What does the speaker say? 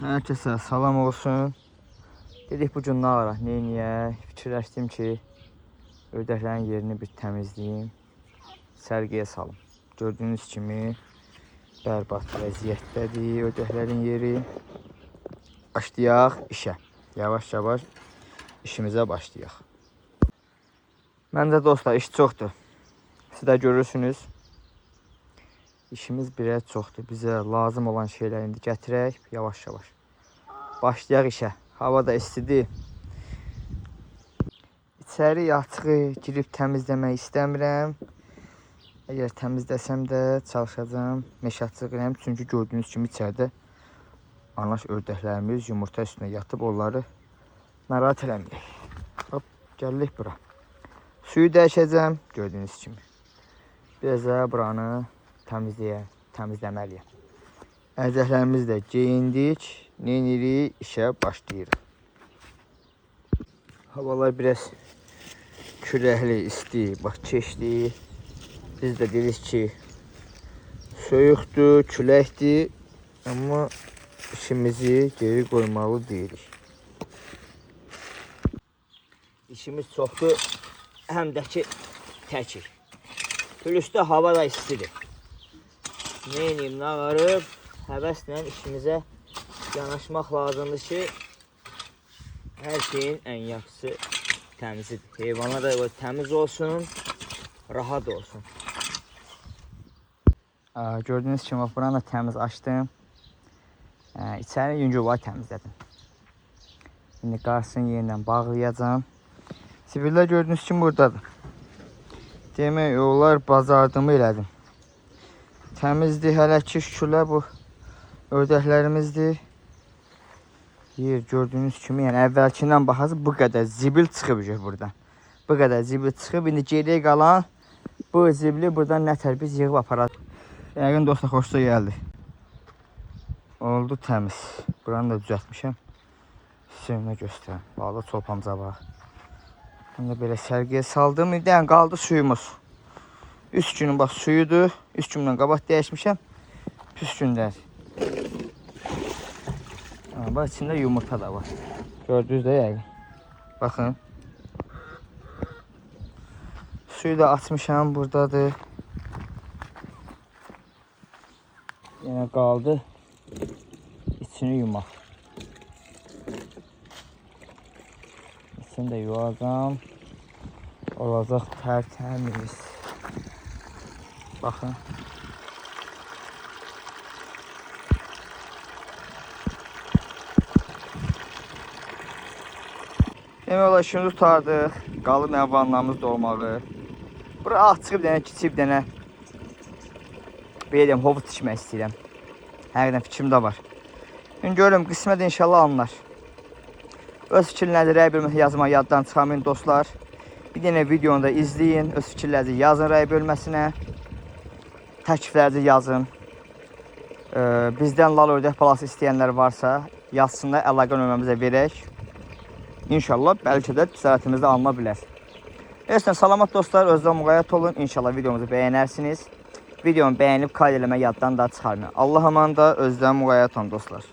Herkese salam olsun. Dedik bu gün ne araq, neyniyək? Fikirləşdim ki, ördəklərin yerini bir təmizləyim, sərgiyə salım. Gördüyünüz kimi bərbad vəziyyətdədir ördəklərin yeri. Başlayaq işə. Yavaş-yavaş işimizə başlayaq. Məncə dostlar, iş çoxdur. Siz də görürsünüz. İşimiz biraz çoxdur. Bizə lazım olan şeyləri indi gətirək, yavaş-yavaş. Başlayaq işə. Hava da istidir. İçəri açığı girib təmizləmək istəmirəm. Əgər təmizləsəm də çalışacağım meşatçılıq edəm. Çünki gördüyünüz kimi içəridə anaş ördəklərimiz yumurta üstünə yatıb onları narahat eləməyək. Hop, gəlirik bura. Suyu dəyişəcəm gördüyünüz kimi. Biraz da buranı təmizləməliyəm. Ərzəklərimizi də geyindik. Neynirik? İşə başlayırıq. Havalar biraz küləkli, isti, bax keçdi. Biz də dedik ki, soyuqdur, küləkdir. Amma işimizi geri qoymalı deyirik. İşimiz çoxdur, həm də ki təkir. Pülüsdə hava da istidir. Neyniyim, nə varıb? Həvəslə işimizə yanaşmaq lazımdır ki, hər şeyin ən yaxşısı təmizdir. Heyvanlar da təmiz olsun, rahat olsun. Gördüyünüz kimi buranı da təmiz açdım. İçəri yüngülvar təmizlədim. İndi qarşısını yenidən bağlayacağım. Sibirlər gördüyünüz kimi buradadır. Demək olar bazardımı elədim. Təmizdir, hələ ki şükürlər bu ördəklərimizdir. Gördüyünüz kimi, yəni əvvəlkindən baxası bu qədər zibil çıxıb buradan. Bu qədər zibil çıxıb, indi geriyə qalan bu zibili buradan nətər biz yığıb aparaq. Yəqin dostlar xoşuna gəldi. Oldu təmiz. Buranı da düzəltmişəm. Suyunu göstərəm. Bağlı çolpamıza bax. Bunu belə sərgiyə saldım. İndi qaldı suyumuz. Üst günün bax suyudur. Üst gündən qabaq dəyişmişəm. Püs gündər. Bax içində yumurta da var. Gördünüz də yəqin. Baxın. Suyu da açmışam. Buradadır. Yenə qaldı. İçini yumaq. İçini də yuyacağım. Olacaq tərtəmiz. Baxın. Demək olar işimizi tutardıq. Qalıb nə vanlarımız dolmağı. Bura açıq bir dənə, kiçik bir dənə belə deyəm, hovuz tikmək istəyirəm. Həqiqətən fikrimdə var. Şimdi görürüm, qismət inşallah anlar. Öz fikirlərinizi rəy bölməsi yazmağı yaddan çıxarmayın dostlar. Bir dənə videonu da izləyin. Öz fikirlərinizi yazın rəy bölməsinə. Təkliflərinizi yazın. Bizdən lal ördək balası istəyənlər varsa yazsınlar, əlaqə nömrəmizə verək. İnşallah bəlkə də ticarətimizdə alına bilər. Neyse, salamat dostlar, özünüzə müğayyət olun. İnşallah videomuzu bəyənərsiniz. Videomu bəyənib kayd eləmək yaddan da çıxarmayın. Allah aman da özünüzə müğayyət olun dostlar.